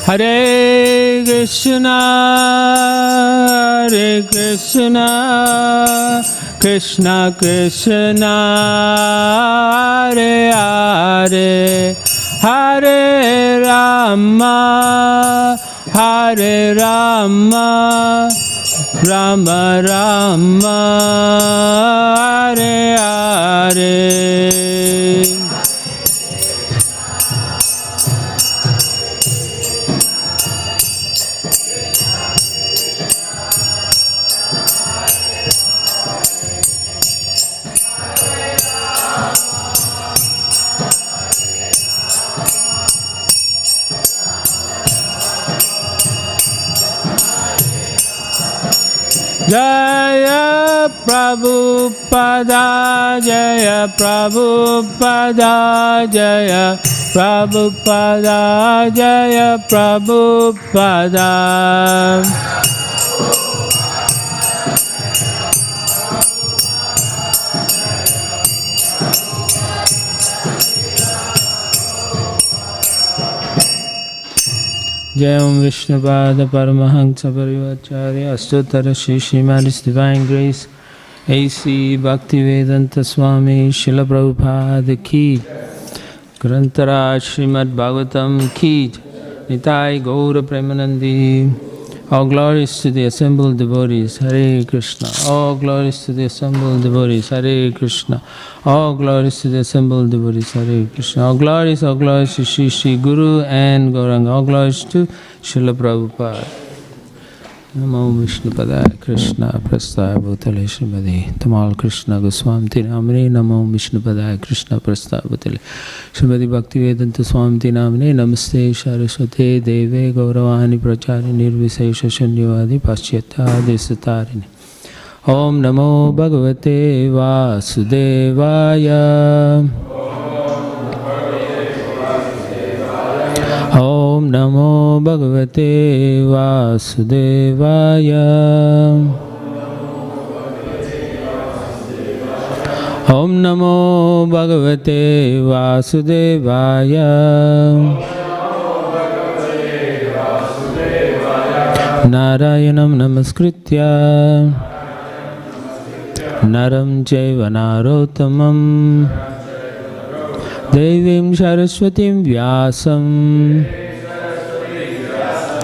Hare Krishna, Hare Krishna, Krishna Krishna, Hare Hare, Hare Rama, Hare Rama, Rama Rama, Hare Hare. Jaya Prabhupada, Jaya Prabhupada, Jaya Prabhupada, Jaya Prabhupada. Jai Om Vishnupada Paramahansa Parivacharya Astottara Shri Śrīmad Divine Grace A.C. Bhaktivedanta Swami Srila Prabhupada Ki Grantara Śrīmad Bhāgavatam Ki Nitai Gaura Premanandi. All glories to the assembled devotees, Hare Krishna. All glories to the assembled devotees, Hare Krishna. All glories to the assembled devotees, Hare Krishna. All glories to Shri Shri Guru and Gauranga. All glories to Srila Prabhupada. Namo Vishnupadaya Krishna Prastaya Bhutale Śrīmadi Tamal Krishna Goswami Namane. Namo Vishnupadaya Krishna Prastaya Bhutale Śrīmadi Bhaktivedanta Swami Namane. Namaste Saraswate Deve Gauravani Prachari Nirvisesha Shunyavadi Paschyata Desatarini. Om Namo Bhagavate Vasudevaya. Om Namo Bhagavate Vasudevaya. Om Namo Bhagavate Vasudevaya. Narayanam Namaskritya Naram Chaiva Narottamam Devim Saraswatim Vyasam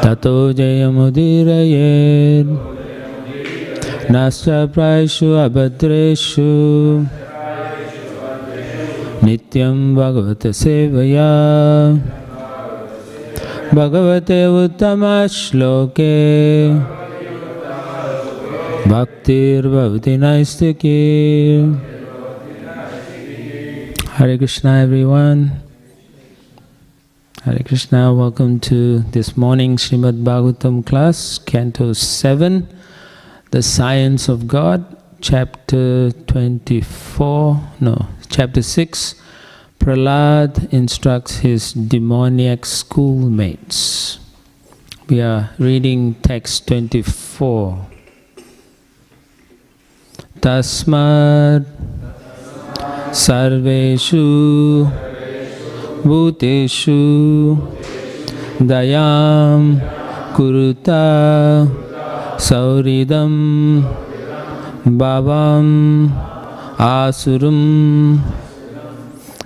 Tato Jayamudiraye Nasya Praishu Abhadreshu Nityam Bhagavata Sevaya Bhagavate Uttama Shloke Bhaktir Bhavati Naistiki. Hare Krishna everyone. Hare Krishna, welcome to this morning Śrīmad Bhāgavatam class, Canto 7, The Science of God, Chapter 6. Prahlad instructs his demoniac schoolmates. We are reading text 24. Tasmad Sarveshu Bhuteshu Dayam Kuruta Sauridam Bhavam Asurum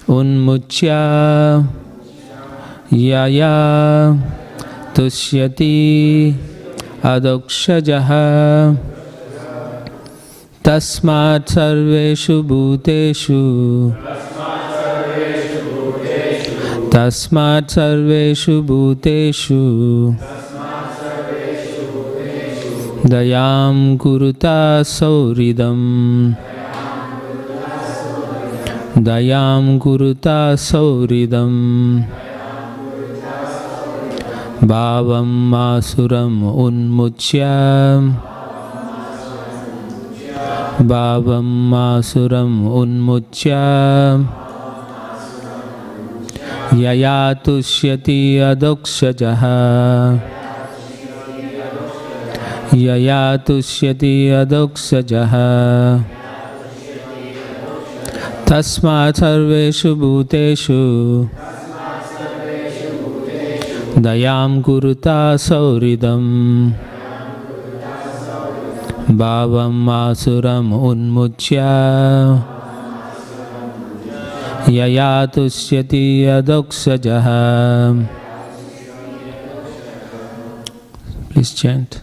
Unmuchya Yaya Tushyati Adokshajaha Tasmat Sarveshu Bhuteshu Tasmat Sarveshu Bhuteshu Dayam Kuruta Sauridam Dayam Kuruta Sauridam Bhavam Asuram Unmuchya Bhavam Asuram Unmuchya Yayatushyati Adokshajaha Yayatushyati Adokshajaha Tasmat Sarveshu Bhuteshu Dayam kuruta sauridam bhavam asuram unmuchya yaya tusyati adoksajaha. Please chant.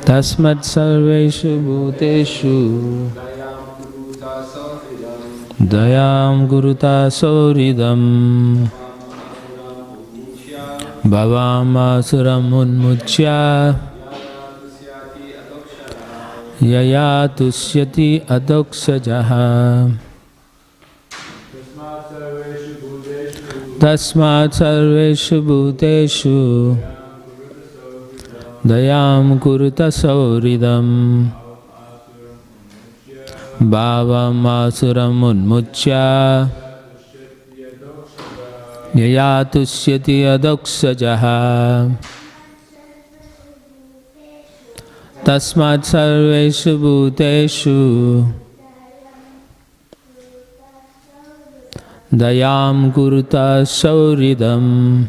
Tasmat sarveshu bhuteshu dayam guruta sauridam bhavam asuram unmuchya yaya tusyati adoksajaha. Tasmat sarveshu bhuteshu dayam kuruta sauridam bhavam asuram unmuchya yaya tusyati adoksajaha. Tasmat sarveshu bhuteshu dayam kuruta sauridam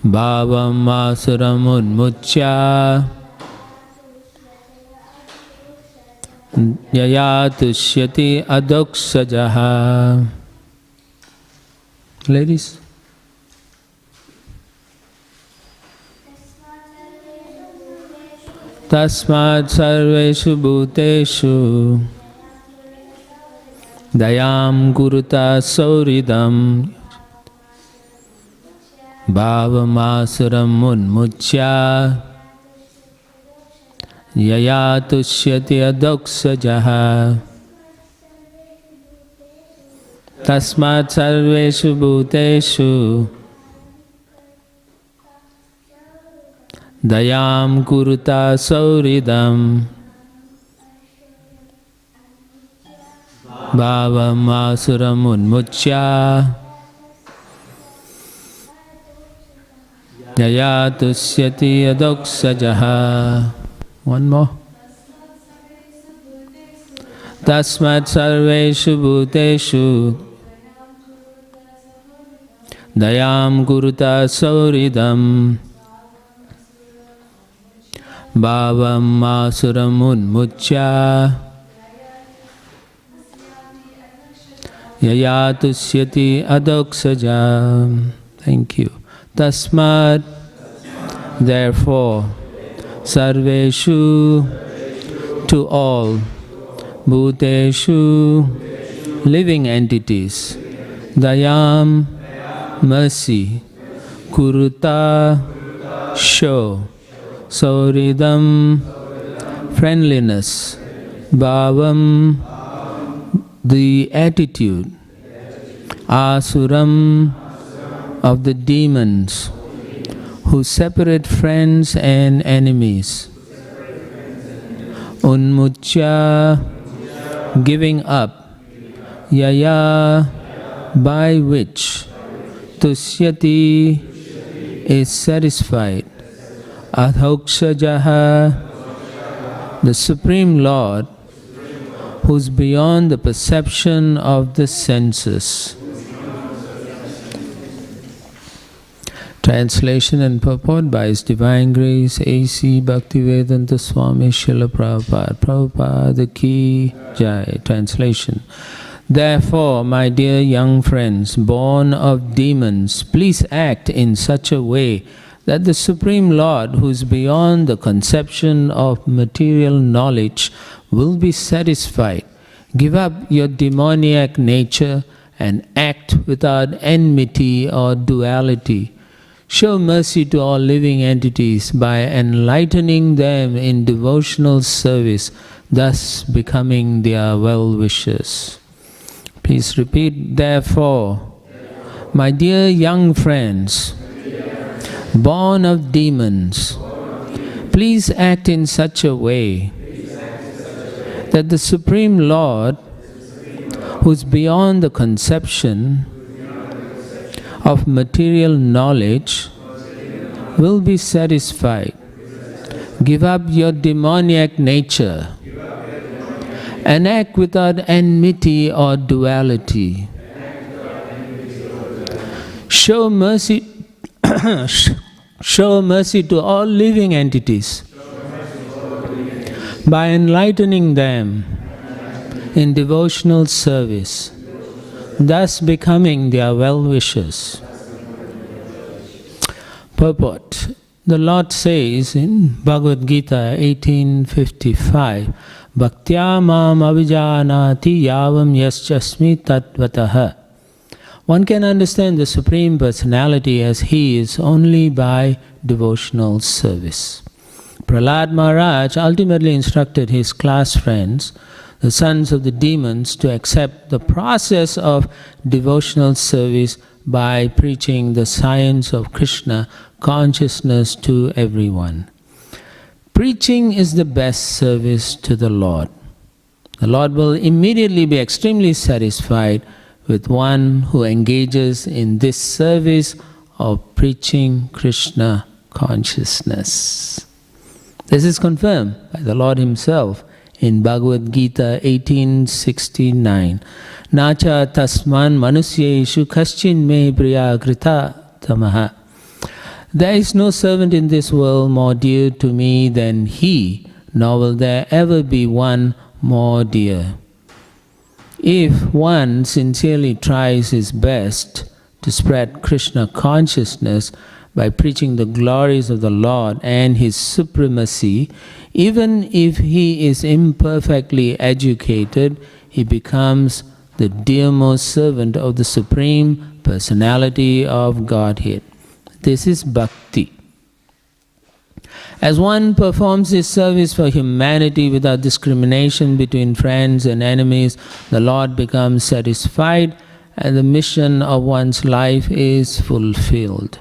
bhavam asuram unmuchya yaya tusyati adoksajaha. Ladies. Tasmat sarveshu bhuteshu dayam kuruta sauridam bhavam asuram unmuchya yaya tusyati adoksajaha. Tasmat sarveshu bhuteshu dayam kuruta sauridam bhavam asuram unmuchya yaya tusyati adoksajaha. One more. Tasmat sarveshu bhuteshu dayam kuruta sauridam bhavam asuram unmuchya yaya tusyati adoksajaha. Thank you. Tasmat, therefore, sarveshu, to all, bhuteshu, living entities, dayam, mercy, kuruta, show, sauridam, friendliness, bhavam, the attitude, asuram, of the demons who separate friends and enemies, unmuchya, giving up, yaya, by which tusyati is satisfied, adhoksajaha, the Supreme Lord who is beyond the perception of the senses. Translation and purport by His Divine Grace A.C. Bhaktivedanta Swami Srila Prabhupada. Prabhupada Ki Jai. Translation. Therefore, my dear young friends, born of demons, please act in such a way that the Supreme Lord, who is beyond the conception of material knowledge, will be satisfied. Give up your demoniac nature and act without enmity or duality. Show mercy to all living entities by enlightening them in devotional service, thus becoming their well-wishers. Please repeat, therefore, my dear young friends, born of demons, please act in such a way that the Supreme Lord, who is beyond the conception of material knowledge, will be satisfied. Give up your demoniac nature and act without enmity or duality. Show mercy show mercy to all living entities by enlightening them in devotional service, thus becoming their well-wishers. Purport. The Lord says in Bhagavad Gita 18:55, Bhaktya mam avijanati yavam yaschasmi tattvataha. One can understand the Supreme Personality as He is only by devotional service. Prahlad Maharaj ultimately instructed his class friends, the sons of the demons, to accept the process of devotional service by preaching the science of Krishna consciousness to everyone. Preaching is the best service to the Lord. The Lord will immediately be extremely satisfied with one who engages in this service of preaching Krishna consciousness. This is confirmed by the Lord Himself in Bhagavad Gita 18:69. Nacha tasman manusyeshu kaschin me priya krita tamaha. There is no servant in this world more dear to me than he, nor will there ever be one more dear. If one sincerely tries his best to spread Krishna consciousness by preaching the glories of the Lord and His supremacy, even if he is imperfectly educated, he becomes the dearmost servant of the Supreme Personality of Godhead. This is bhakti. As one performs this service for humanity without discrimination between friends and enemies, the Lord becomes satisfied and the mission of one's life is fulfilled.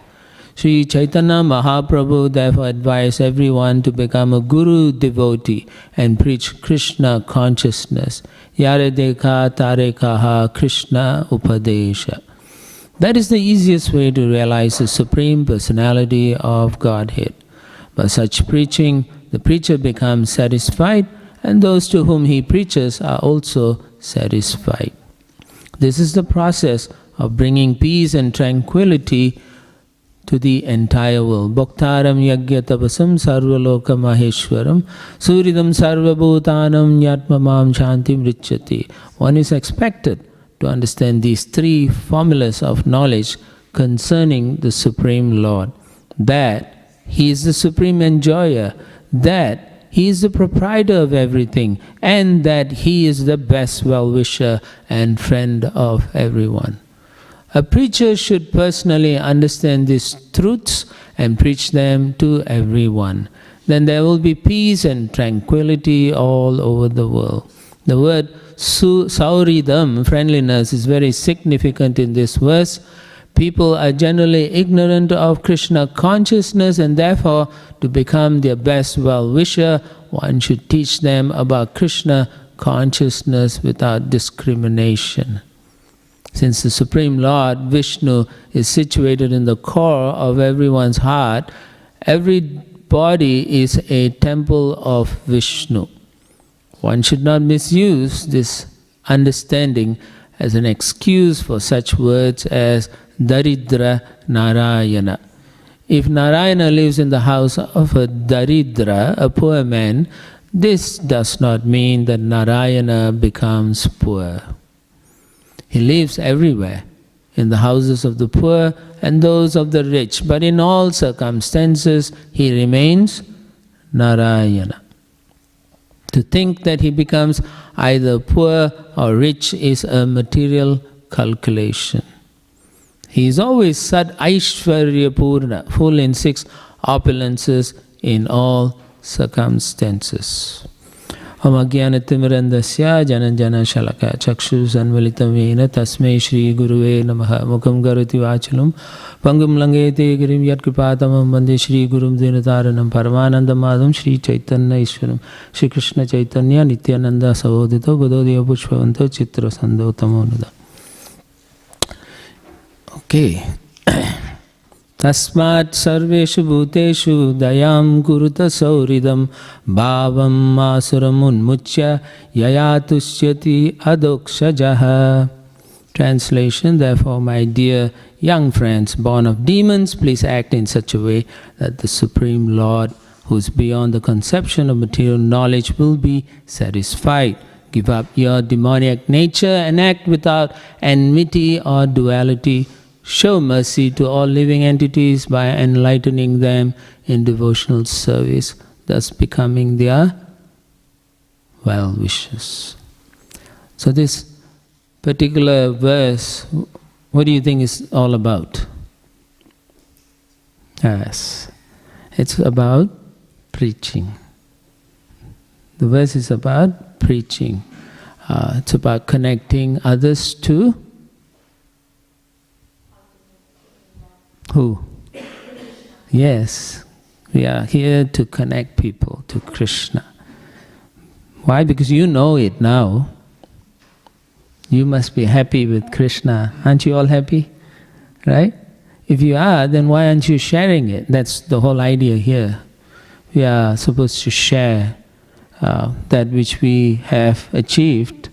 Sri Chaitanya Mahaprabhu therefore advised everyone to become a Guru devotee and preach Krishna consciousness. Yare dekha tare kaha Krishna upadesha. That is the easiest way to realize the Supreme Personality of Godhead. By such preaching, the preacher becomes satisfied, and those to whom he preaches are also satisfied. This is the process of bringing peace and tranquility to the entire world. Bhaktaram yagya tapasam sarvaloka maheshwaram suridam sarvabhutanam yatmamam shantim richati. One is expected to understand these three formulas of knowledge concerning the Supreme Lord. That He is the supreme enjoyer, that He is the proprietor of everything, and that He is the best well-wisher and friend of everyone. A preacher should personally understand these truths and preach them to everyone. Then there will be peace and tranquility all over the world. The word sauridam, friendliness, is very significant in this verse. People are generally ignorant of Krishna consciousness, and therefore, to become their best well-wisher, one should teach them about Krishna consciousness without discrimination. Since the Supreme Lord, Vishnu, is situated in the core of everyone's heart, every body is a temple of Vishnu. One should not misuse this understanding as an excuse for such words as Daridra Narayana. If Narayana lives in the house of a Daridra, a poor man, this does not mean that Narayana becomes poor. He lives everywhere, in the houses of the poor and those of the rich, but in all circumstances he remains Narayana. To think that he becomes either poor or rich is a material calculation. He is always Sat Aishvarya Purna, full in 6 opulences in all circumstances. Om Ajnanatimmirandasya Jananjana Shalaka Chakshu Sanvalitam Vena Tasmai Shri Guruve Namaha Mukam Garati Vachalam Pangam Langete Girim Yat Kripatamam Bande Shri Gurum Dinataranam Paramananda Madham Shri Chaitanya Ishwaram Shri Krishna Chaitanya Nityananda Savodito Gododiya Pushpavanto Chitra Sando Tamonada. Okay. Tasmat sarveshu bhuteshu dayam kuruta sauridam bhavam asuram unmuchya yayatusyati adokshajaha. Translation: Therefore, my dear young friends, born of demons, please act in such a way that the Supreme Lord, who is beyond the conception of material knowledge, will be satisfied. Give up your demoniac nature and act without enmity or duality. Show mercy to all living entities by enlightening them in devotional service, thus becoming their well-wishers. So this particular verse, what do you think is all about? Yes, it's about preaching. The verse is about preaching. It's about connecting others to who? Yes, we are here to connect people to Krishna. Why? Because you know it now. You must be happy with Krishna. Aren't you all happy? Right? If you are, then why aren't you sharing it? That's the whole idea here. We are supposed to share that which we have achieved.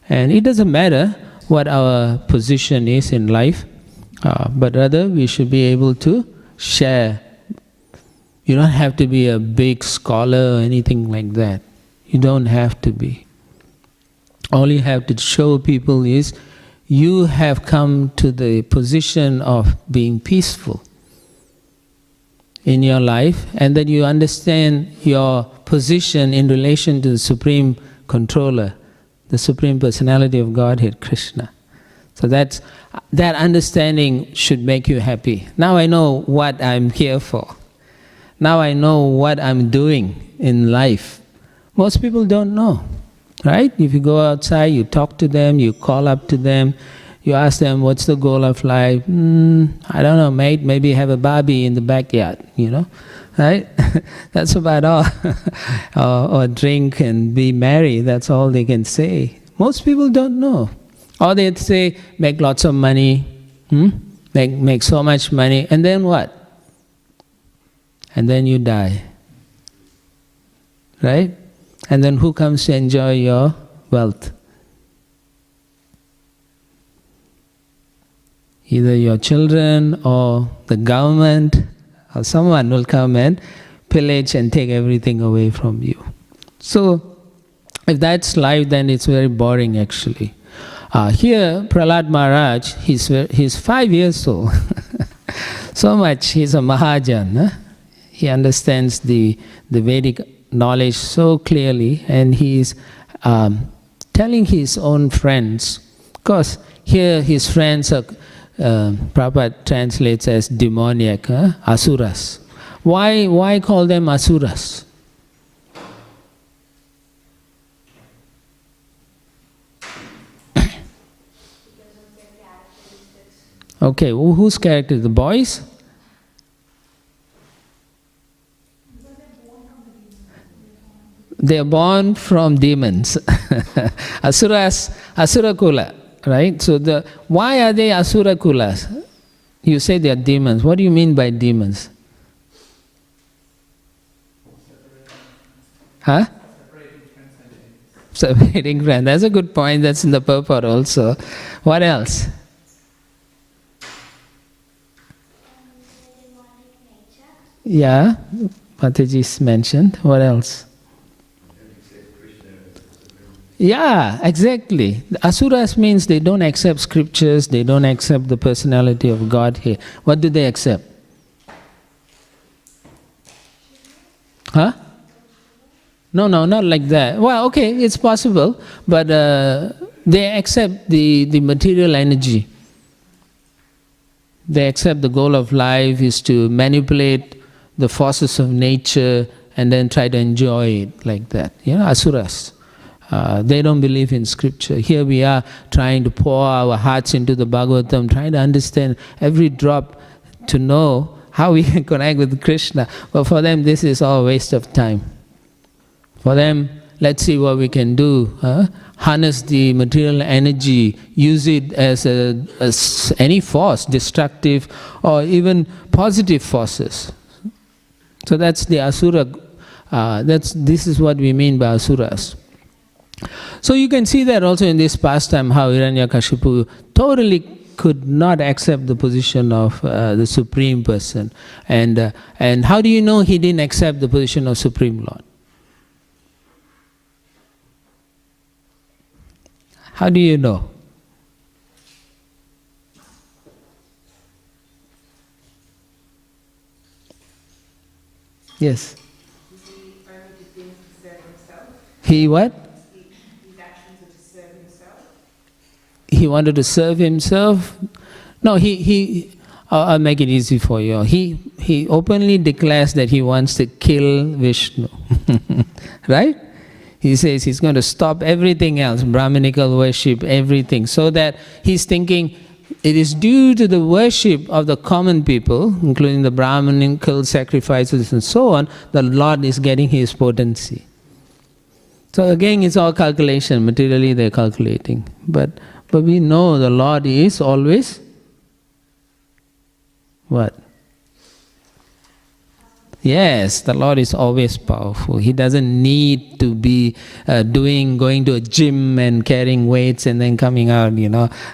And it doesn't matter what our position is in life, but rather we should be able to share. You don't have to be a big scholar or anything like that. You don't have to be. All you have to show people is you have come to the position of being peaceful in your life, and that you understand your position in relation to the Supreme Controller, the Supreme Personality of Godhead, Krishna. So that understanding should make you happy. Now I know what I'm here for. Now I know what I'm doing in life. Most people don't know, right? If you go outside, you talk to them, you call up to them, you ask them, what's the goal of life? I don't know, mate, maybe have a Barbie in the backyard, right? That's about all. Or drink and be merry, that's all they can say. Most people don't know. Or they'd say, make lots of money, make so much money, and then what? And then you die, right? And then who comes to enjoy your wealth? Either your children or the government or someone will come and pillage and take everything away from you. So, if that's life, then it's very boring actually. Here, Prahlad Maharaj, he's 5 years old. So much, he's a Mahajan. Huh? He understands the Vedic knowledge so clearly, and he's telling his own friends. Of course, here his friends are, Prabhupada translates as demoniac, asuras. Why call them asuras? Okay, whose character? The boys? They are born from demons. Asuras, Asura Kula, right? So why are they Asura Kulas? You say they are demons. What do you mean by demons? Huh? Separating friends. That's a good point. That's in the purport also. What else? Yeah, Mataji's mentioned. What else? Yeah, exactly. Asuras means they don't accept scriptures, they don't accept the personality of God here. What do they accept? Huh? No, not like that. Well, okay, it's possible, but they accept the material energy. They accept the goal of life is to manipulate the forces of nature and then try to enjoy it like that. Asuras. They don't believe in scripture. Here we are trying to pour our hearts into the Bhagavatam, trying to understand every drop to know how we can connect with Krishna. But for them, this is all a waste of time. For them, let's see what we can do. Harness the material energy, use it as any force, destructive or even positive forces. So that's the asura. This is what we mean by asuras. So you can see that also in this pastime, how Hiranyakashipu totally could not accept the position of the Supreme Person. And how do you know he didn't accept the position of Supreme Lord? How do you know? Yes. He what? His actions are to serve himself. He wanted to serve himself? No, I'll make it easy for you. He openly declares that he wants to kill Vishnu. Right? He says he's going to stop everything else, Brahminical worship, everything. So that he's thinking it is due to the worship of the common people, including the Brahminical sacrifices and so on, the Lord is getting his potency. So again, it's all calculation. Materially, they're calculating. But we know the Lord is always what? Yes, the Lord is always powerful. He doesn't need to be going to a gym and carrying weights and then coming out,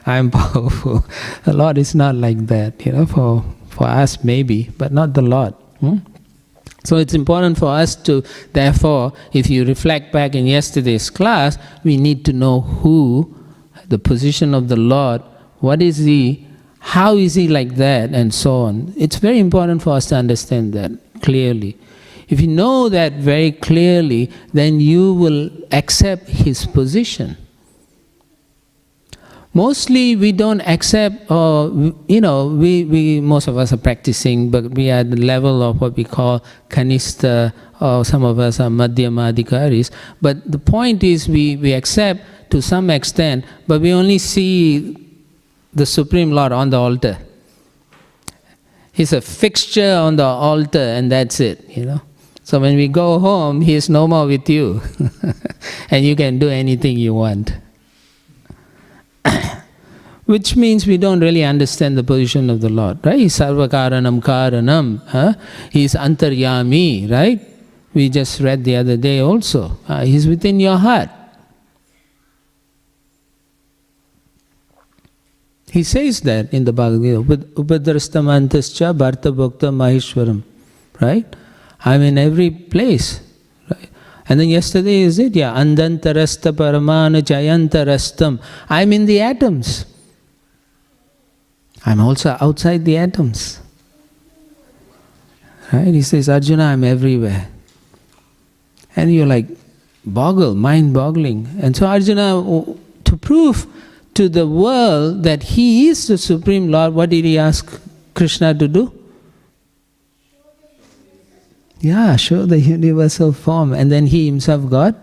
I'm powerful. The Lord is not like that, for us maybe, but not the Lord. So it's important for us to, therefore, if you reflect back in yesterday's class, we need to know who, the position of the Lord, what is He, how is He like that, and so on. It's very important for us to understand that clearly. If you know that very clearly, then you will accept His position. Mostly we don't accept, we most of us are practicing, but we are at the level of what we call kanista, or some of us are madhyamadhikaris. But the point is we accept to some extent, but we only see the Supreme Lord on the altar. He's a fixture on the altar and that's it, So when we go home, He is no more with you. And you can do anything you want. Which means we don't really understand the position of the Lord, right? He's sarvakaranam karanam. He's antaryami, right? We just read the other day also. He's within your heart. He says that in the Bhagavad Gita, upadrastamantascha bharta bhokta maheshwaram, right? I'm in every place, right? And then yesterday is it? Yeah, andantarasta paramana jayantarastam. I'm in the atoms. I'm also outside the atoms. Right? He says, Arjuna, I'm everywhere. And you're like, mind-boggling. And so Arjuna, to prove to the world that he is the Supreme Lord, what did he ask Krishna to do? Yeah, show the universal form. And then he himself got?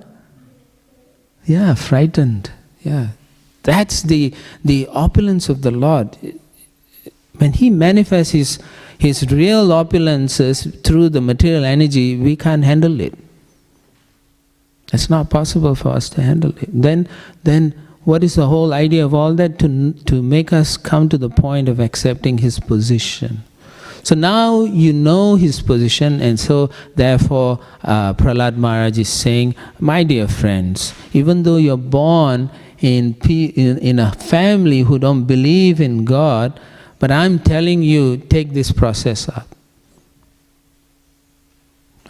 Yeah, frightened. Yeah. That's the opulence of the Lord. When he manifests his real opulences through the material energy, we can't handle it. It's not possible for us to handle it. Then what is the whole idea of all that? To make us come to the point of accepting his position. So now you know his position, and so therefore Prahlad Maharaj is saying, my dear friends, even though you're born in a family who don't believe in God, but I'm telling you, take this process up.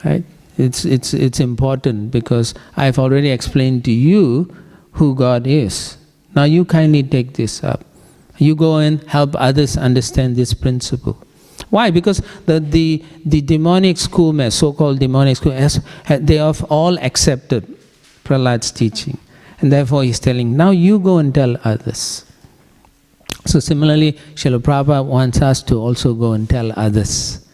Right? It's important because I've already explained to you who God is. Now you kindly take this up. You go and help others understand this principle. Why? Because the demonic schoolmates, so-called demonic schoolmates, they have all accepted Prahlad's teaching. And therefore he's telling, now you go and tell others. So similarly, Srila Prabhupada wants us to also go and tell others.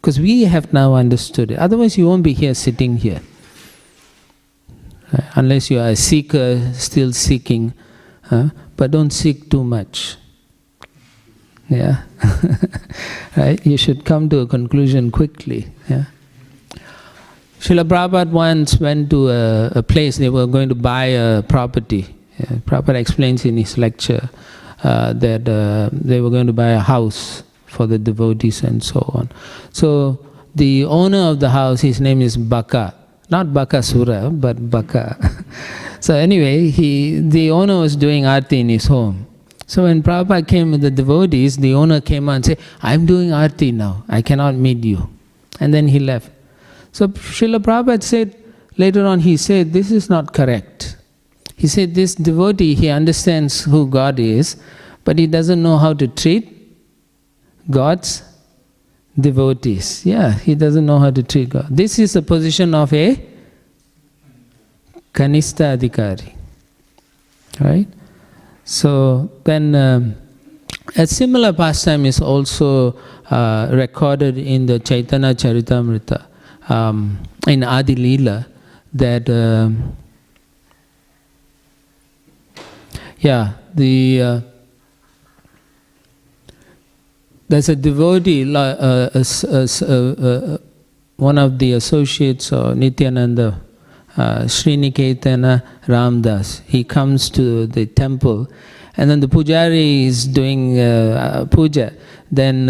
Because we have now understood it. Otherwise you won't be here sitting here. Right? Unless you are a seeker, still seeking. But don't seek too much. Yeah. Right? You should come to a conclusion quickly. Yeah. Srila Prabhupada once went to a place, they were going to buy a property. Prabhupada explains in his lecture that they were going to buy a house for the devotees and so on. So the owner of the house, his name is Baka. Not Bakasura, but Baka. So anyway, the owner was doing arti in his home. So when Prabhupada came with the devotees, the owner came out and said, I'm doing arti now, I cannot meet you. And then he left. So Srila Prabhupada said, later on he said, this is not correct. He said, this devotee, he understands who God is, but he doesn't know how to treat God's devotees. Yeah, he doesn't know how to treat God. This is the position of a Kanistha Adhikari. Right? So then a similar pastime is also recorded in the Chaitanya Charitamrita, in Adi Leela, that there's a devotee, one of the associates of Nityananda, Srinikeetana Ramdas. He comes to the temple, and then the pujari is doing puja. Then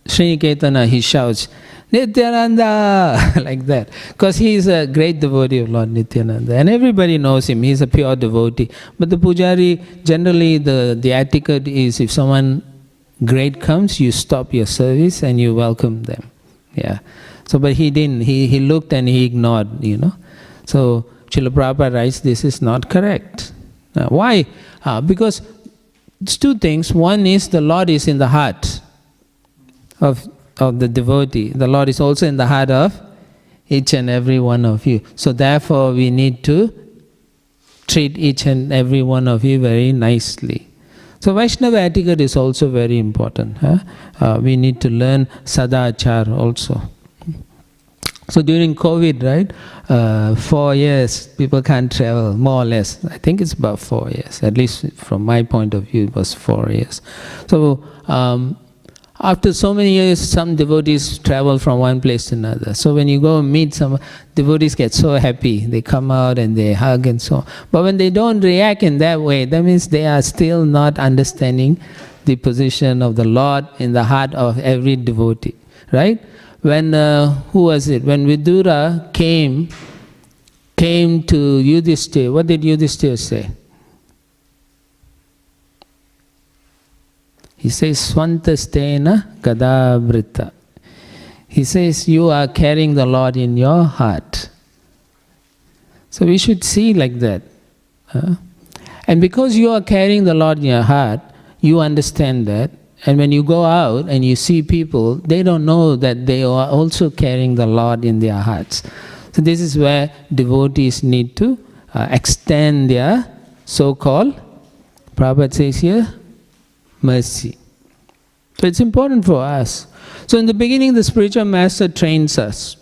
Srinikeetana, he shouts, Nityananda, like that. Because he is a great devotee of Lord Nityananda. And everybody knows him, he is a pure devotee. But the pujari, generally the etiquette is if someone great comes, you stop your service and you welcome them. Yeah. So, but he didn't. He looked and he ignored, So, Srila Prabhupada writes, this is not correct. Why? Because it's two things. One is the Lord is in the heart of the devotee. The Lord is also in the heart of each and every one of you. So, therefore, we need to treat each and every one of you very nicely. So Vaishnava etiquette is also very important. We need to learn Sadachar also. So during COVID, right, 4 years, people can't travel, more or less. I think it's about 4 years. At least from my point of view, it was 4 years. So after so many years, some devotees travel from one place to another. So when you go meet some devotees, get so happy. They come out and they hug and so on. But when they don't react in that way, that means they are still not understanding the position of the Lord in the heart of every devotee. Right? When, who was it? When Vidura came to Yudhishthira, what did Yudhishthira say? He says, Swantastena Gadabrita. He says, you are carrying the Lord in your heart. So we should see like that. And because you are carrying the Lord in your heart, you understand that. And when you go out and you see people, they don't know that they are also carrying the Lord in their hearts. So this is where devotees need to extend their so-called, Prabhupada says here, mercy. So it's important for us. So in the beginning, the spiritual master trains us,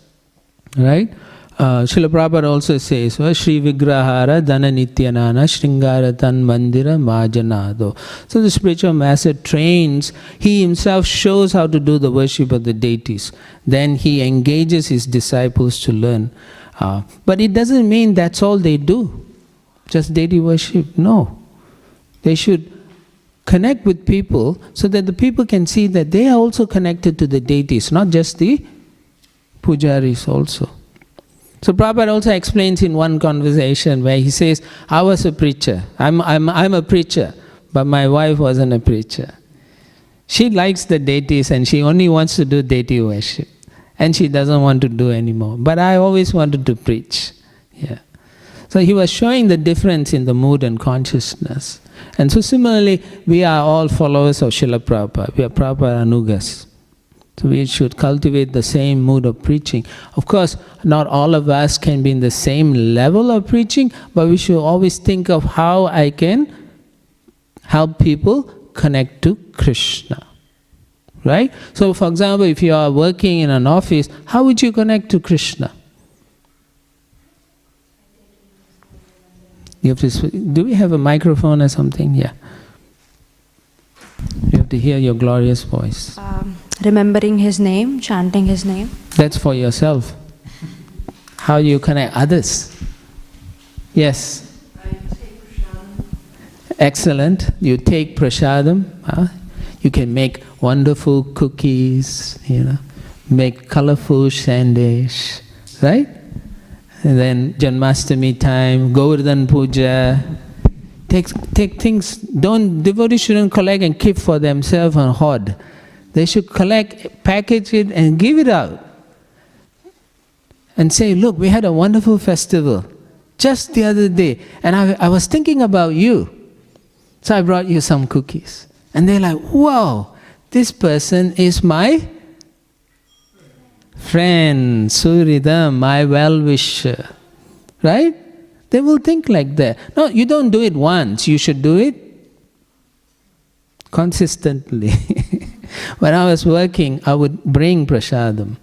right? Srila Prabhupada also says, Shri Vigrahara Dana Nityanana Shringaratan Mandira Majanado. So the spiritual master trains, he himself shows how to do the worship of the deities. Then he engages his disciples to learn. But it doesn't mean that's all they do, just deity worship. No. They should connect with people so that the people can see that they are also connected to the deities, not just the pujaris also. So Prabhupada also explains in one conversation where he says, I was a preacher. I'm a preacher, but my wife wasn't a preacher. She likes the deities and she only wants to do deity worship. And she doesn't want to do anymore. But I always wanted to preach. Yeah. So he was showing the difference in the mood and consciousness. And so similarly, we are all followers of Srila Prabhupada. We are Prabhupada Anugas. So we should cultivate the same mood of preaching. Of course, not all of us can be in the same level of preaching, but we should always think of how I can help people connect to Krishna. Right? So for example, if you are working in an office, how would you connect to Krishna? You have to, do we have a microphone or something? Yeah. You have to hear your glorious voice. Remembering his name, chanting his name. That's for yourself. How you connect others? Yes. I take prasadam. Excellent. You take prasadam. You can make wonderful cookies, make colorful shandesh, right? And then Janmashtami time, Govardhan Puja. Take things, devotees shouldn't collect and keep for themselves and hoard. They should collect, package it and give it out. And say, look, we had a wonderful festival just the other day, and I was thinking about you. So I brought you some cookies. And they're like, wow, this person is my friend, Suridam, my well-wisher. Right? They will think like that. No, you don't do it once, you should do it consistently. When I was working, I would bring prasadam.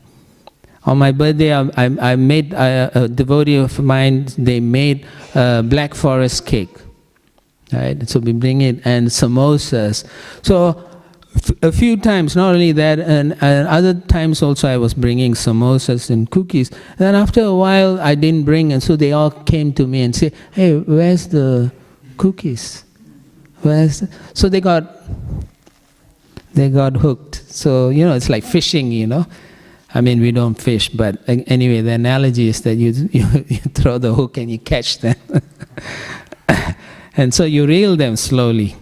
On my birthday, I made a devotee of mine, they made black forest cake. Right? So we bring it, and samosas. So a few times, not only that, and other times also I was bringing samosas and cookies. Then after a while I didn't bring, and so they all came to me and say, hey, where's the cookies? So they got hooked. So, it's like fishing, I mean, we don't fish, but anyway, the analogy is that you throw the hook and you catch them. And so you reel them slowly.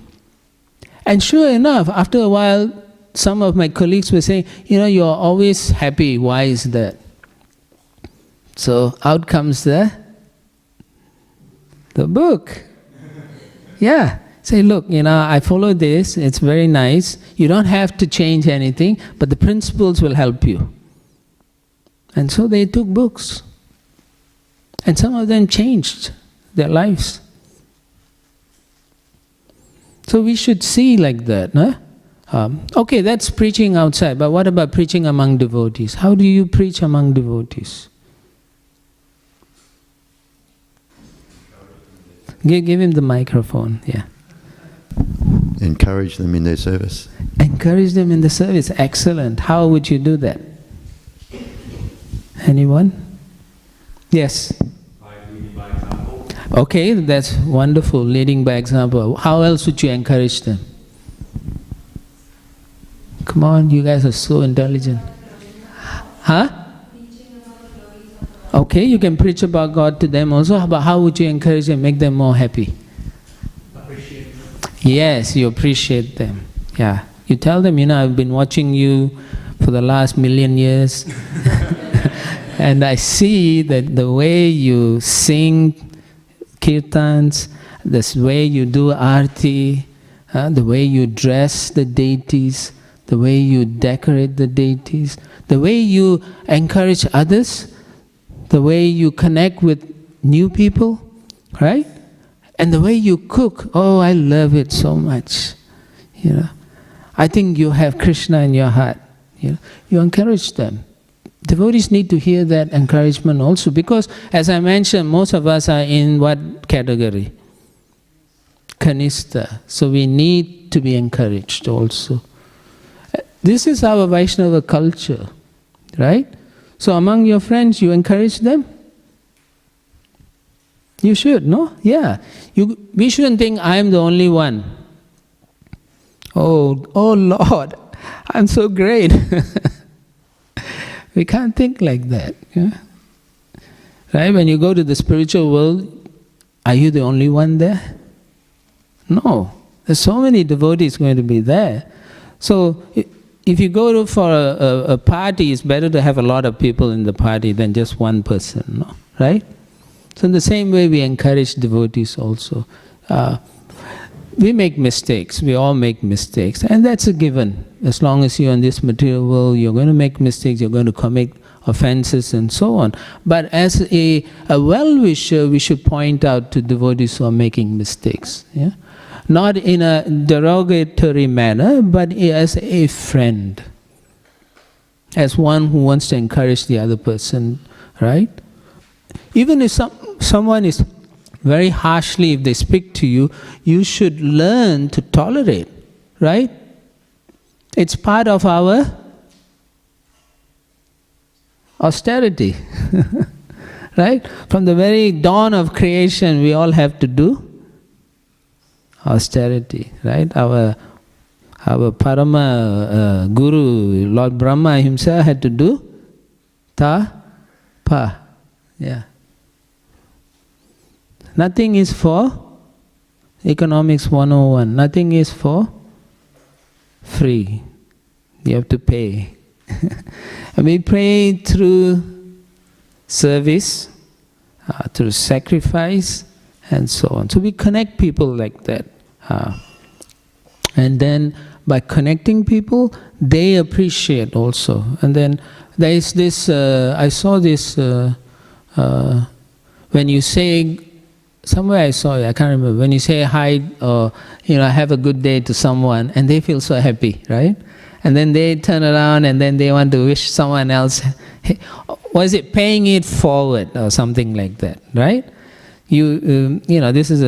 And sure enough, after a while, some of my colleagues were saying, you're always happy, why is that? So out comes the book. Yeah. Say, look, I follow this, it's very nice. You don't have to change anything, but the principles will help you. And so they took books. And some of them changed their lives. So we should see like that. Okay, that's preaching outside, but what about preaching among devotees? How do you preach among devotees? Give him the microphone, yeah. Encourage them in their service. Encourage them in the service, excellent. How would you do that? Anyone? Yes? By leading by example. Okay, that's wonderful, leading by example. How else would you encourage them? Come on, you guys are so intelligent. Huh? Okay, you can preach about God to them also, but how would you encourage them, make them more happy? Appreciate them. Yes, you appreciate them. Yeah. You tell them, I've been watching you for the last 1,000,000 years. And I see that the way you sing kirtans, the way you do arti, the way you dress the deities, the way you decorate the deities, the way you encourage others, the way you connect with new people, right? And the way you cook, oh, I love it so much. I think you have Krishna in your heart. You encourage them. Devotees need to hear that encouragement also, because as I mentioned, most of us are in what category? Kanistha. So we need to be encouraged also. This is our Vaishnava culture, right? So among your friends, you encourage them? You should, no? Yeah. We shouldn't think I am the only one. Oh Lord, I'm so great. We can't think like that. Yeah? Right? When you go to the spiritual world, are you the only one there? No. There's so many devotees going to be there. So if you go for a party, it's better to have a lot of people in the party than just one person, no? Right? So in the same way, we encourage devotees also. We make mistakes, we all make mistakes, and that's a given. As long as you're in this material world, you're going to make mistakes, you're going to commit offenses and so on. But as a well-wisher, we should point out to devotees who are making mistakes. Yeah? Not in a derogatory manner, but as a friend. As one who wants to encourage the other person, right? Even if someone is very harshly, if they speak to you, you should learn to tolerate, right? It's part of our austerity, Right? From the very dawn of creation, we all have to do austerity, right? Our Parama Guru, Lord Brahma himself had to do tapa. Yeah. Nothing is for Economics 101. Nothing is for free. You have to pay. And we pray through service, through sacrifice, and so on. So we connect people like that. And then by connecting people, they appreciate also. And then there is this, I saw this, when you say, somewhere I saw it, I can't remember, when you say hi or have a good day to someone and they feel so happy, right? And then they turn around and then they want to wish someone else, was it paying it forward or something like that, right? This is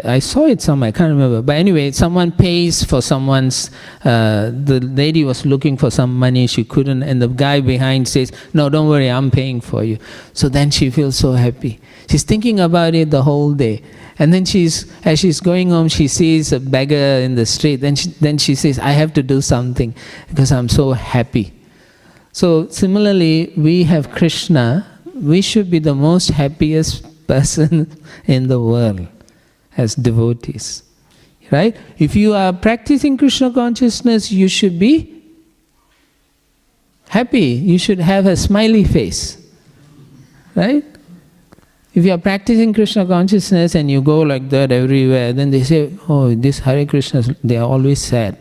I saw it somewhere, I can't remember. But anyway, someone pays for someone's, the lady was looking for some money, she couldn't, and the guy behind says, no, don't worry, I'm paying for you. So then she feels so happy. She's thinking about it the whole day. And then as she's going home, she sees a beggar in the street. Then she says, I have to do something because I'm so happy. So similarly, we have Krishna. We should be the most happiest person in the world as devotees, right? If you are practicing Krishna consciousness, you should be happy. You should have a smiley face, right? If you are practicing Krishna consciousness and you go like that everywhere, then they say, oh, this Hare Krishnas, they are always sad.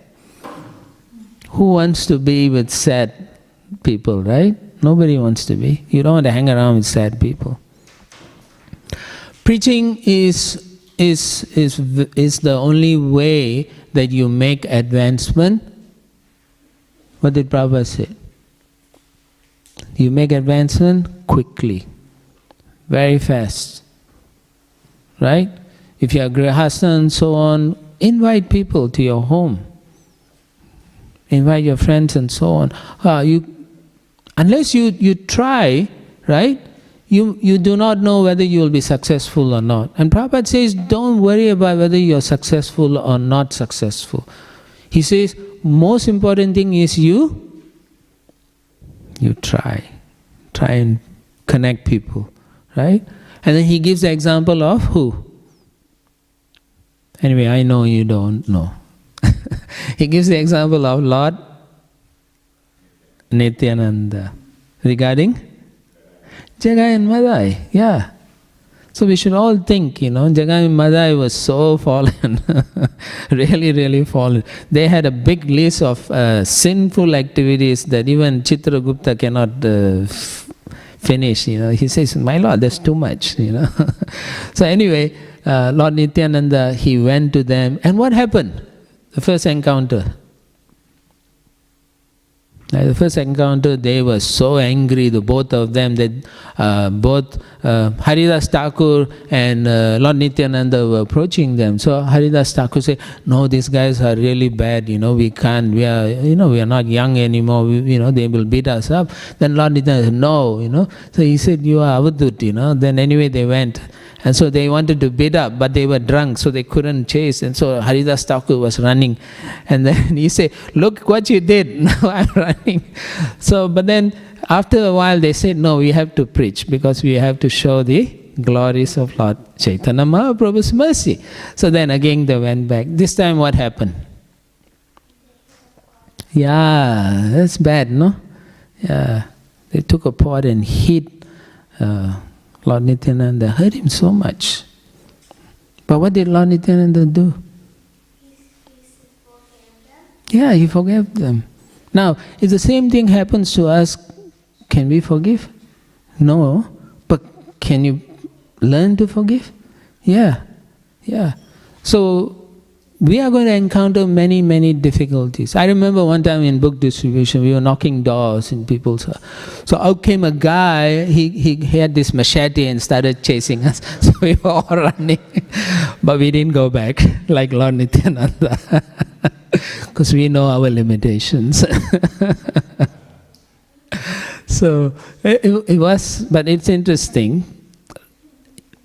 Who wants to be with sad people, right? Nobody wants to be. You don't want to hang around with sad people. Preaching is the only way that you make advancement. What did Prabhupada say? You make advancement quickly, very fast, right? If you are grihastha and so on, invite people to your home. Invite your friends and so on. Unless you try, right? You do not know whether you will be successful or not. And Prabhupada says, don't worry about whether you are successful or not successful. He says, most important thing is you try. Try and connect people, right? And then he gives the example of who? Anyway, I know you don't know. He gives the example of Lord Nityananda regarding Jagai and Madai, yeah. So we should all think, Jagai and Madai was so fallen, really, really fallen. They had a big list of sinful activities that even Chitragupta cannot finish, He says, my Lord, that's too much, So anyway, Lord Nityananda, he went to them, and what happened? The first encounter. The first encounter, they were so angry, the both of them, that both Haridas Thakur and Lord Nityananda were approaching them. So Haridas Thakur said, no, these guys are really bad, we can't, we are not young anymore, they will beat us up. Then Lord Nityananda said, no, So he said, you are Avadut, Then anyway they went. And so they wanted to beat up, but they were drunk, so they couldn't chase. And so Haridas Thakur was running. And then he said, look what you did, now I'm running. So, but then after a while they said, no, we have to preach, because we have to show the glories of Lord Chaitanya Mahaprabhu's mercy. So then again they went back. This time what happened? Yeah, that's bad, no? Yeah, they took a pot and hit Lord Nityananda, hurt him so much. But what did Lord Nityananda do? Yeah, he forgave them. Now, if the same thing happens to us, can we forgive? No. But can you learn to forgive? Yeah. So, we are going to encounter many, many difficulties. I remember one time in book distribution, we were knocking doors in people's house. So out came a guy, he had this machete and started chasing us. So we were all running. But we didn't go back like Lord Nityananda. Because we know our limitations. So it was, but it's interesting.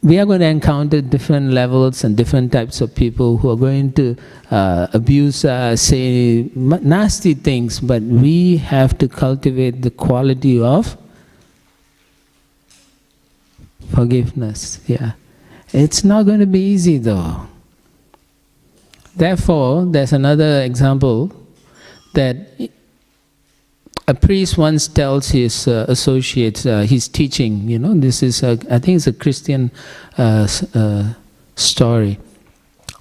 We are going to encounter different levels and different types of people who are going to abuse us, say nasty things, but we have to cultivate the quality of forgiveness. Yeah, it's not going to be easy though. Therefore, there's another example that a priest once tells his associates, he's teaching, this is, I think it's a Christian story,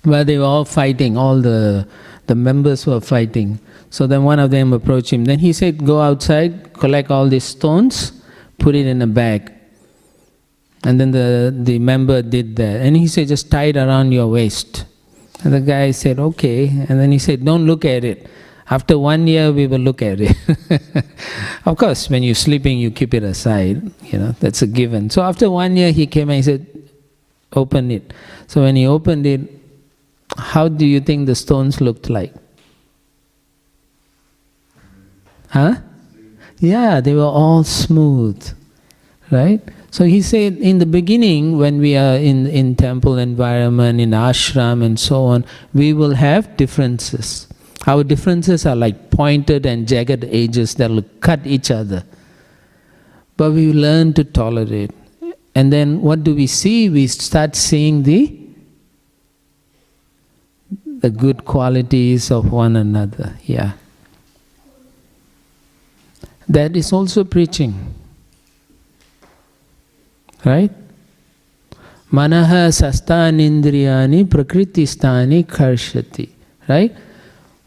where they were all fighting, all the members were fighting. So then one of them approached him. Then he said, go outside, collect all these stones, put it in a bag. And then the member did that. And he said, just tie it around your waist. And the guy said, okay. And then he said, don't look at it. After 1 year, we will look at it. Of course, when you're sleeping, you keep it aside. That's a given. So after 1 year, he came and he said, open it. So when he opened it, how do you think the stones looked like? Huh? Yeah, they were all smooth, right? So he said, in the beginning, when we are in temple environment, in ashram and so on, we will have differences. Our differences are like pointed and jagged edges that will cut each other. But we learn to tolerate. And then what do we see? We start seeing the good qualities of one another. Yeah. That is also preaching. Right? Manaha sastanindriyani prakritistani karshati. Right?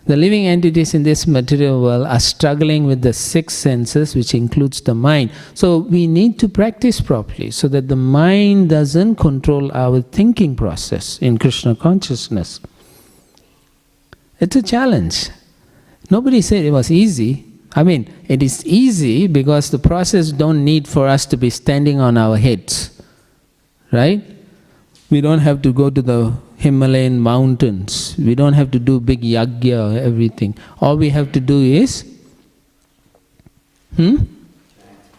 The living entities in this material world are struggling with the 6 senses, which includes the mind. So we need to practice properly so that the mind doesn't control our thinking process in Krishna consciousness. It's a challenge. Nobody said it was easy. I mean, it is easy because the process don't need for us to be standing on our heads. Right? We don't have to go to the Himalayan mountains. We don't have to do big yagya or everything. All we have to do is,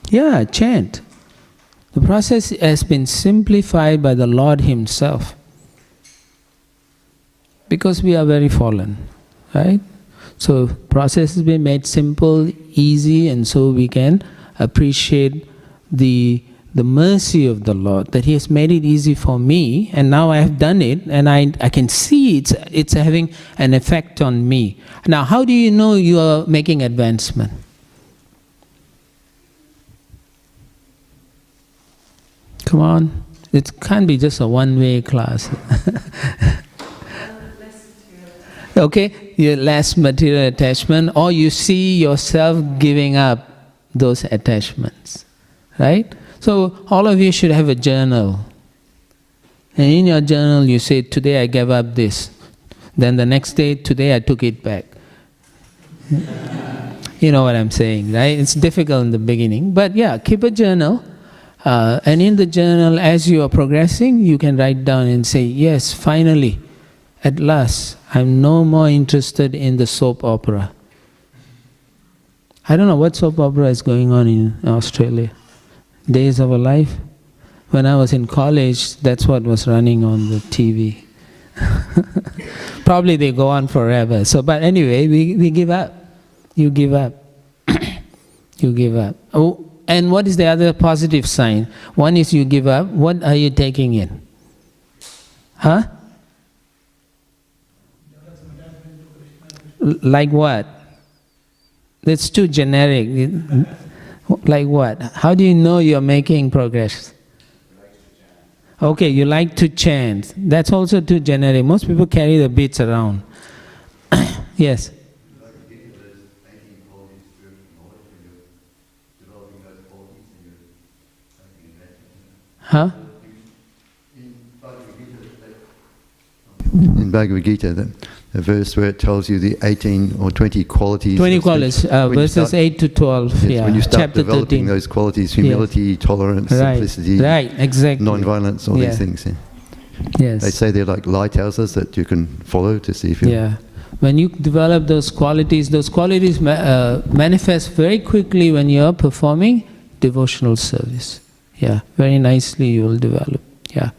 yeah, chant. The process has been simplified by the Lord Himself. Because we are very fallen, right? So process has been made simple, easy, and so we can appreciate the mercy of the Lord, that He has made it easy for me, and now I have done it, and I can see it's having an effect on me. Now, how do you know you are making advancement? Come on, it can't be just a one-way class. Okay, your less material attachment, or you see yourself giving up those attachments, right? So all of you should have a journal. And in your journal you say, today I gave up this. Then the next day, today I took it back. You know what I'm saying, right? It's difficult in the beginning. But yeah, keep a journal. And in the journal, as you are progressing, you can write down and say, yes, finally, at last, I'm no more interested in the soap opera. I don't know what soap opera is going on in Australia. Days of a Life. When I was in college, that's what was running on the TV. Probably they go on forever. So, but anyway, we give up. You give up. You give up. Oh, and what is the other positive sign? One is you give up. What are you taking in? Huh? Like what? It's too generic. Like what? How do you know you're making progress? Okay, you like to chant. That's also too generic. Most people carry the beats around. Yes? Huh? In Bhagavad Gita, the verse where it tells you the 18 or 20 qualities. 20 qualities, verses 8 to 12. Yes, yeah. when you start Chapter developing 13. those qualities, humility, tolerance, simplicity, right, exactly. non-violence, all these things. Yeah. Yes. They say they're like lighthouses that you can follow to see if you're... Yeah. When you develop those qualities manifest very quickly when you are performing devotional service. Yeah, very nicely you will develop. Yeah.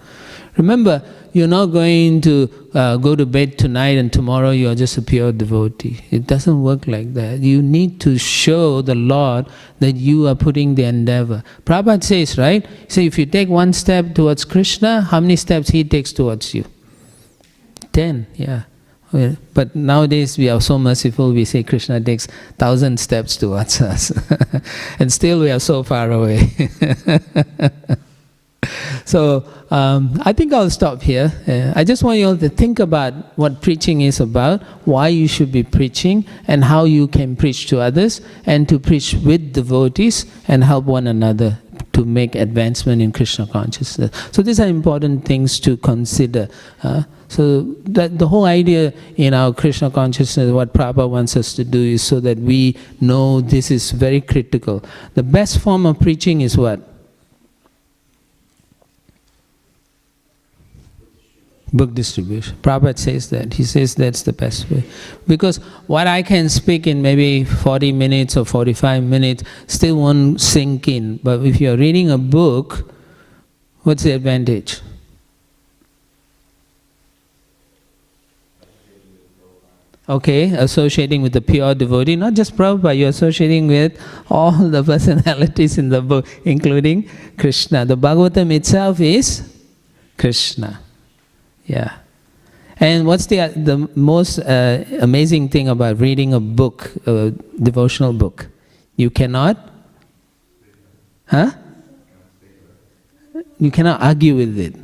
Remember, you're not going to go to bed tonight and tomorrow you are just a pure devotee. It doesn't work like that. You need to show the Lord that you are putting the endeavor. Prabhupada says, right? So if you take one step towards Krishna, how many steps he takes towards you? 10, yeah. Well, but nowadays we are so merciful, we say Krishna takes 1,000 steps towards us. And still we are so far away. So, I think I'll stop here. I just want you all to think about what preaching is about, why you should be preaching, and how you can preach to others, and to preach with devotees, and help one another to make advancement in Krishna consciousness. So these are important things to consider. So that the whole idea in our Krishna consciousness, what Prabhupada wants us to do is so that we know this is very critical. The best form of preaching is what? Book distribution. Prabhupada says that. He says that's the best way. Because what I can speak in maybe 40 minutes or 45 minutes still won't sink in. But if you're reading a book, what's the advantage? Okay, associating with the pure devotee, not just Prabhupada, you're associating with all the personalities in the book, including Krishna. The Bhagavatam itself is Krishna. Yeah. And what's the most amazing thing about reading a book, a devotional book? You cannot, you cannot argue with it.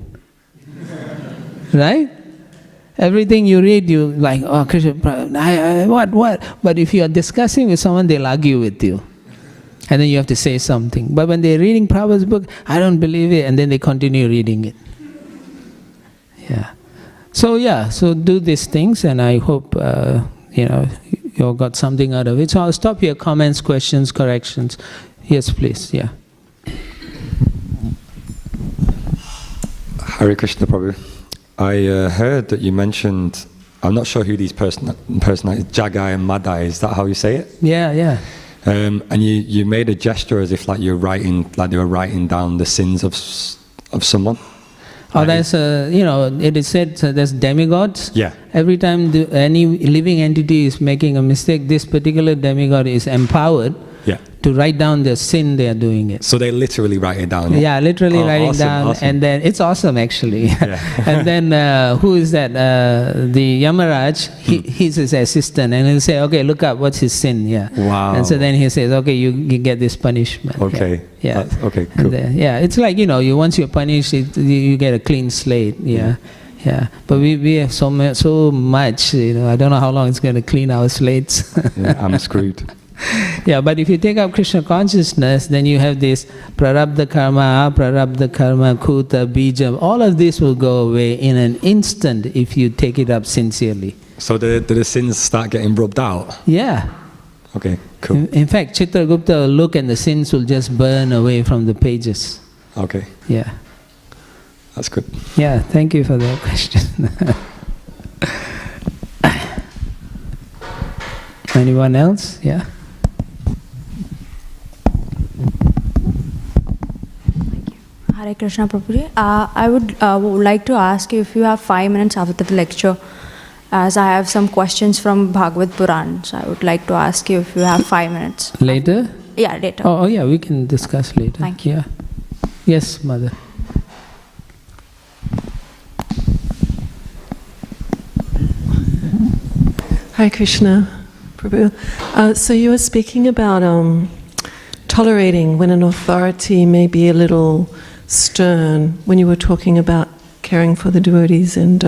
Right? Everything you read, you like, oh, Krishna, what? But if you are discussing with someone, they'll argue with you. And then you have to say something. But when they're reading Prabhupada's book, I don't believe it, and then they continue reading it. Yeah. So do these things, and I hope, you all got something out of it. So I'll stop here, comments, questions, corrections. Yes, please, yeah. Hare Krishna, Prabhu. I heard that you mentioned, I'm not sure who these personalities, Jagai and Madai, is that how you say it? Yeah. And you made a gesture as if like they were writing down the sins of someone. Oh, there's it is said there's demigods. Yeah. Every time any living entity is making a mistake, this particular demigod is empowered to write down the sin they are doing it. So they literally write it down? Yeah, literally writing down. Awesome. And then, it's awesome actually. Yeah. And then, who is that? The Yamaraj, he's his assistant, and he'll say, okay, look up, what's his sin? Yeah. Wow. And so then he says, okay, you get this punishment. Okay. Yeah. Okay, cool. Then, it's like, once you're punished, you get a clean slate. Yeah. Yeah. But we have so much, I don't know how long it's going to clean our slates. Yeah, I'm screwed. Yeah, but if you take up Krishna consciousness, then you have this prarabdha karma, aprarabdha karma, kuta, bija. All of this will go away in an instant if you take it up sincerely. So do the sins start getting rubbed out? Yeah. Okay, cool. In fact, Chitragupta will look and the sins will just burn away from the pages. Okay. Yeah. That's good. Yeah, thank you for that question. Anyone else? Yeah. Hare Krishna, Prabhuji. I would like to ask you if you have 5 minutes after the lecture, as I have some questions from Bhagavad Puran. So I would like to ask you if you have 5 minutes. Later? Yeah, later. Oh yeah, we can discuss later. Thank you. Yeah. Yes, Mother. Hare Krishna, Prabhu. So you were speaking about tolerating when an authority may be a little stern, when you were talking about caring for the devotees and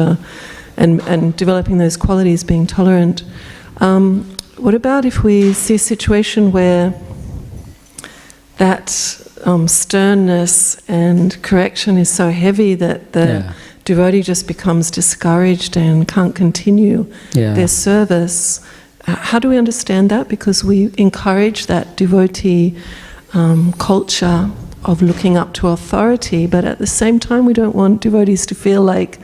developing those qualities, being tolerant. What about if we see a situation where that sternness and correction is so heavy that the devotee just becomes discouraged and can't continue their service? How do we understand that? Because we encourage that devotee culture of looking up to authority, but at the same time we don't want devotees to feel like,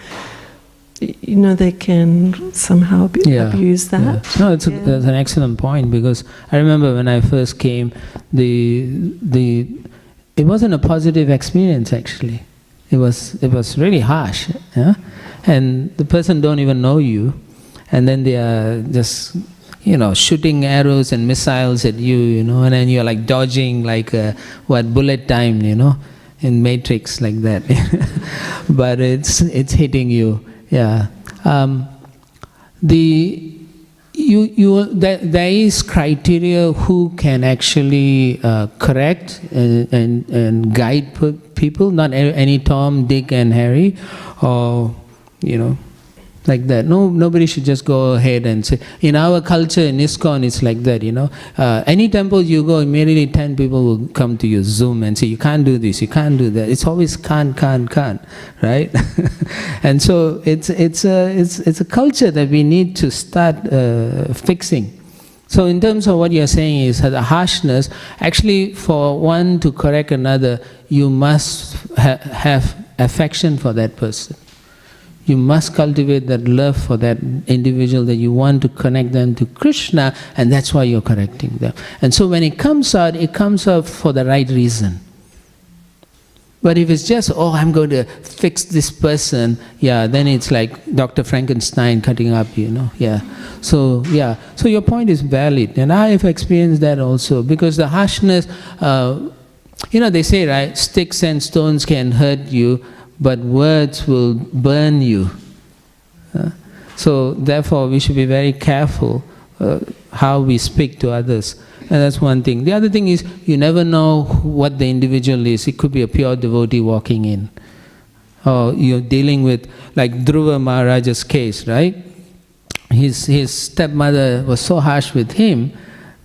they can somehow abuse that. Yeah. No, it's an excellent point, because I remember when I first came, it wasn't a positive experience actually. It was really harsh, yeah? And the person don't even know you, and then they are just shooting arrows and missiles at you, and then you're like dodging like bullet time, in Matrix like that. But it's hitting you. Yeah. There is criteria who can actually correct and guide people. Not any Tom, Dick, and Harry, or like that. Nobody should just go ahead and say. In our culture, in ISKCON, it's like that. Any temple you go, immediately 10 people will come to you, Zoom, and say, "You can't do this, you can't do that." It's always can't, right? And so it's a culture that we need to start fixing. So in terms of what you're saying is the harshness. Actually, for one to correct another, you must have affection for that person. You must cultivate that love for that individual, that you want to connect them to Krishna, and that's why you're correcting them. And so when it comes out for the right reason. But if it's just, I'm going to fix this person, then it's like Dr. Frankenstein cutting up, So your point is valid, and I have experienced that also, because the harshness, they say, right, sticks and stones can hurt you, but words will burn you. So therefore we should be very careful how we speak to others. And that's one thing. The other thing is, you never know what the individual is. It could be a pure devotee walking in. Or you're dealing with, like Dhruva Maharaja's case, right? His stepmother was so harsh with him,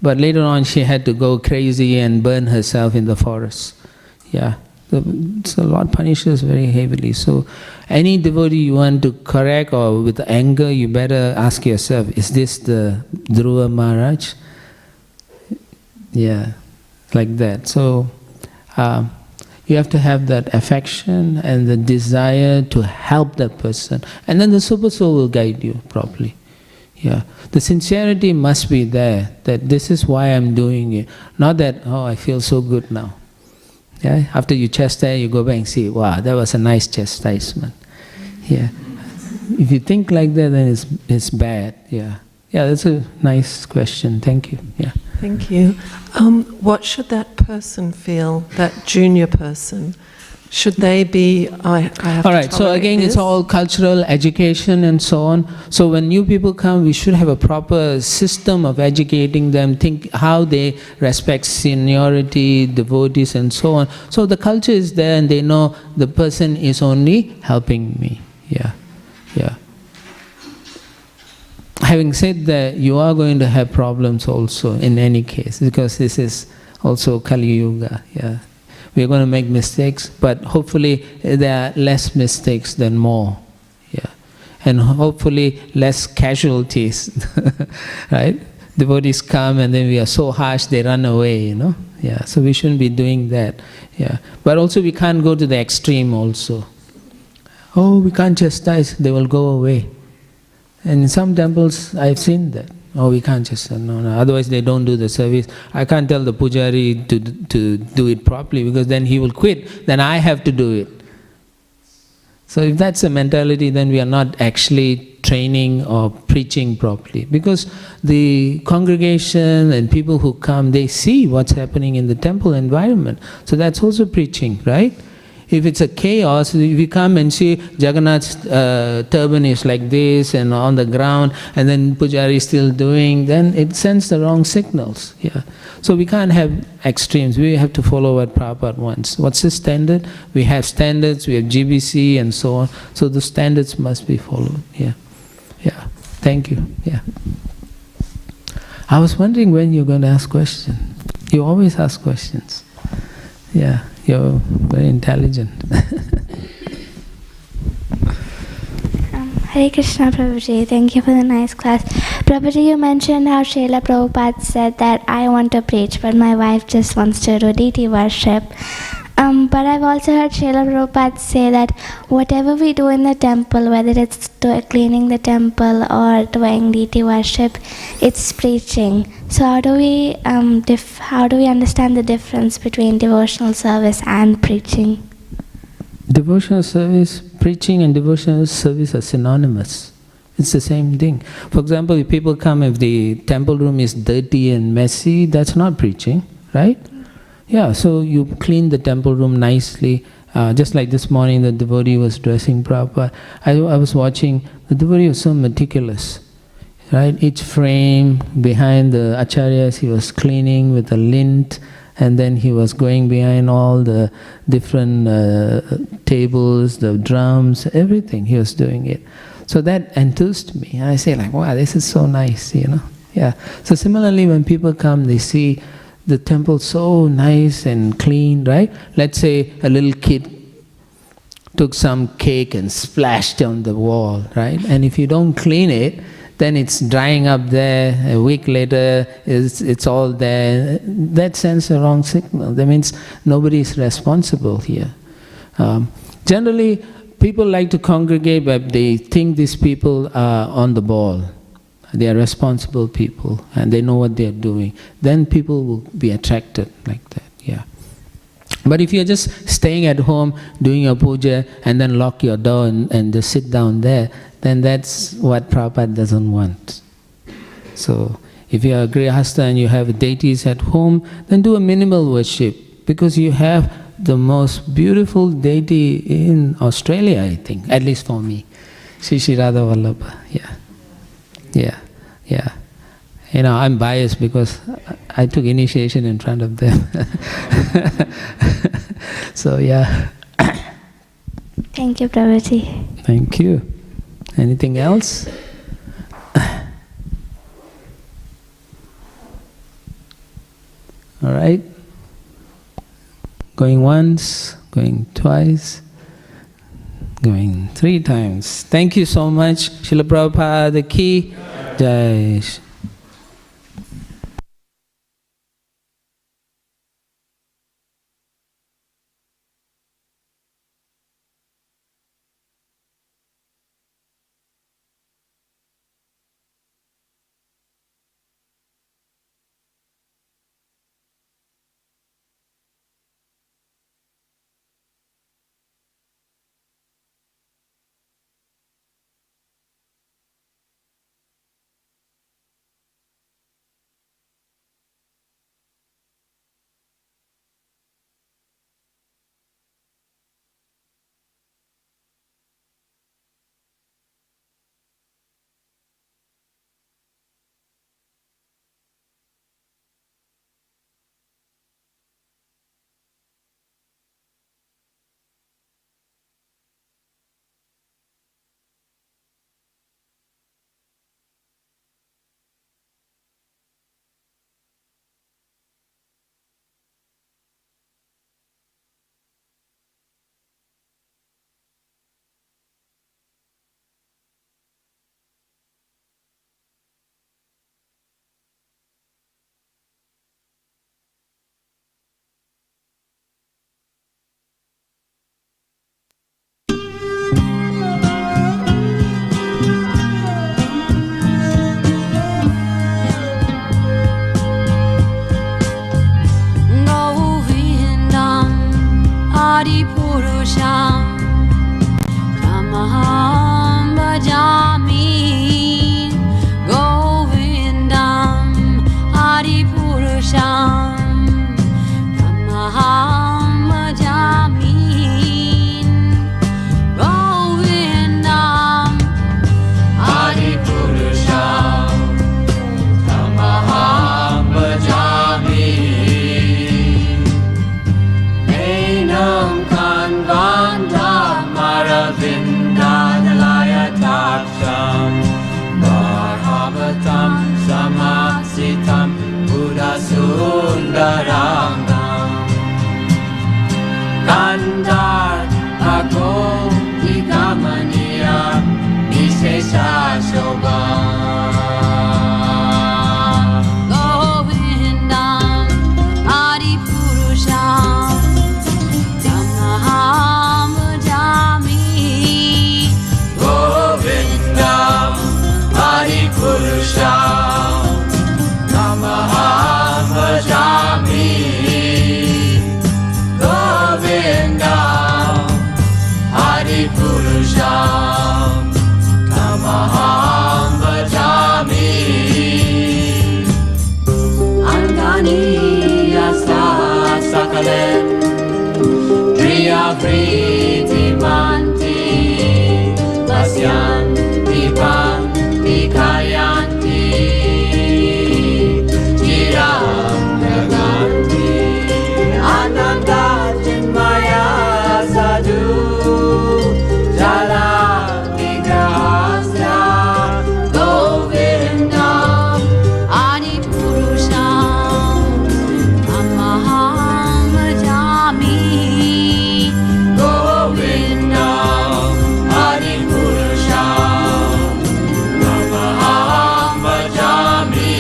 but later on she had to go crazy and burn herself in the forest. Yeah. So Lord punishes very heavily. So any devotee you want to correct or with anger, you better ask yourself, is this the Dhruva Maharaj? Yeah, like that. So you have to have that affection and the desire to help that person. And then the Super Soul will guide you properly. Yeah, the sincerity must be there, that this is why I'm doing it. Not that, I feel so good now. Yeah, after you chastise, you go back and see, wow, that was a nice chastisement. Yeah, if you think like that, then it's bad. Yeah, that's a nice question. Thank you. Yeah. Thank you. What should that person feel? That junior person? Should they be? I have. All right. So again, it's all cultural education and so on. So when new people come, we should have a proper system of educating them. Think how they respect seniority, devotees, and so on. So the culture is there, and they know the person is only helping me. Yeah. Having said that, you are going to have problems also in any case, because this is also Kali Yuga. Yeah. We're going to make mistakes, but hopefully there are less mistakes than more. Yeah. And hopefully less casualties. Right? Devotees come and then we are so harsh they run away, Yeah. So we shouldn't be doing that. Yeah. But also we can't go to the extreme also. We can't chastise, they will go away. And in some temples I've seen that. We can't just, no, otherwise they don't do the service. I can't tell the pujari to do it properly, because then he will quit, then I have to do it. So if that's the mentality, then we are not actually training or preaching properly. Because the congregation and people who come, they see what's happening in the temple environment. So that's also preaching, right? If it's a chaos, if you come and see Jagannath's turban is like this and on the ground, and then Pujari is still doing, then it sends the wrong signals. Yeah. So we can't have extremes. We have to follow what Prabhupada wants. What's the standard? We have standards, we have GBC and so on. So the standards must be followed. Yeah. Thank you. Yeah. I was wondering when you're going to ask questions. You always ask questions. Yeah. You're very intelligent. Hare Krishna, Prabhuji. Thank you for the nice class. Prabhuji, you mentioned how Srila Prabhupada said that I want to preach, but my wife just wants to do deity worship. But I've also heard Srila Prabhupada say that whatever we do in the temple, whether it's cleaning the temple or doing deity worship, it's preaching. So how do we understand the difference between devotional service and preaching? Devotional service, preaching and devotional service are synonymous. It's the same thing. For example, if people come, if the temple room is dirty and messy, that's not preaching, right? Yeah, so you clean the temple room nicely. Just like this morning, the devotee was dressing Prabhupada. I was watching, the devotee was so meticulous, right? Each frame behind the acharyas, he was cleaning with a lint, and then he was going behind all the different tables, the drums, everything, he was doing it. So that enthused me. And I say like, wow, this is so nice, you know. Yeah. So similarly, when people come, they see the temple so nice and clean, right? Let's say a little kid took some cake and splashed on the wall, right? And if you don't clean it, then it's drying up there. A week later, it's all there. That sends a wrong signal. That means nobody is responsible here. Generally, people like to congregate, but they think these people are on the ball. They are responsible people and they know what they are doing. Then people will be attracted like that, yeah. But if you're just staying at home, doing your puja, and then lock your door and just sit down there, then that's what Prabhupada doesn't want. So if you are a grihastha and you have deities at home, then do a minimal worship, because you have the most beautiful deity in Australia, I think, at least for me. Shri Radha Vallabha, yeah. Yeah, yeah. You know, I'm biased because I took initiation in front of them. So, yeah. Thank you, Prabhuji. Thank you. Anything else? All right. Going once, going twice, going 3 times. Thank you so much. Srila Prabhupada ki Jai. pritimanti pasyanti panti kayanti chiram jaganti ananda chinmaya sadhu jala vigrahasya govinda adi purusham amaham bhajami govinda adi purusham amaham bhajami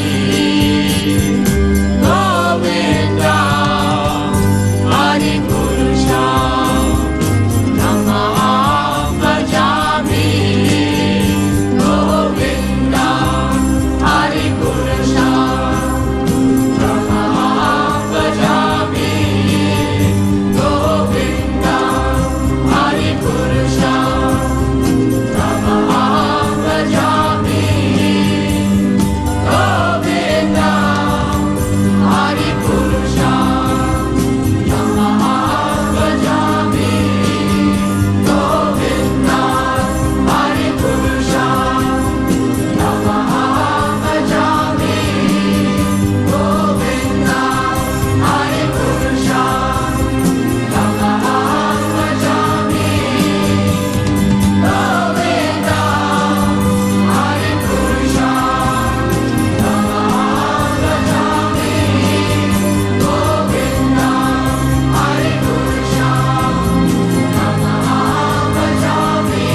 govinda adi purusham amaham bhajami govinda adi purusham amaham bhajami govinda adi purusham amaham bhajami govinda adi purusham amaham bhajami govinda adi purusham amaham bhajami govinda adi purusham amaham bhajami govinda adi purusham amaham bhajami govinda adi purusham amaham bhajami govinda adi purusham amaham bhajami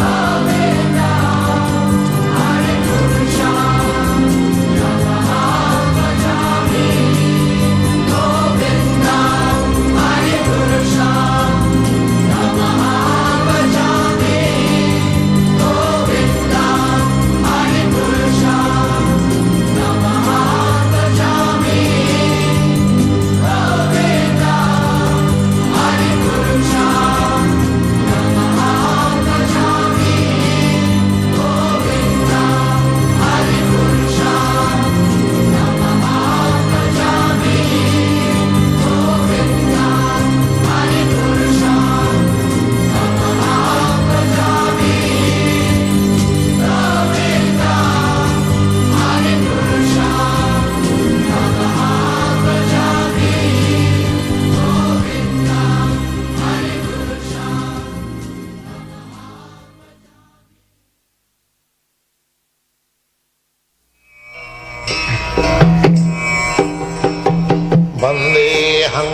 govinda adi purusham amaham bhajami govinda adi purusham amaham bhajami govinda adi purusham amaham bhajami govinda adi purusham amaham bhajami govinda adi purusham amaham bhajami govinda adi purusham amaham bhajami govinda adi purusham amaham bhajami govinda adi purusham Vandeham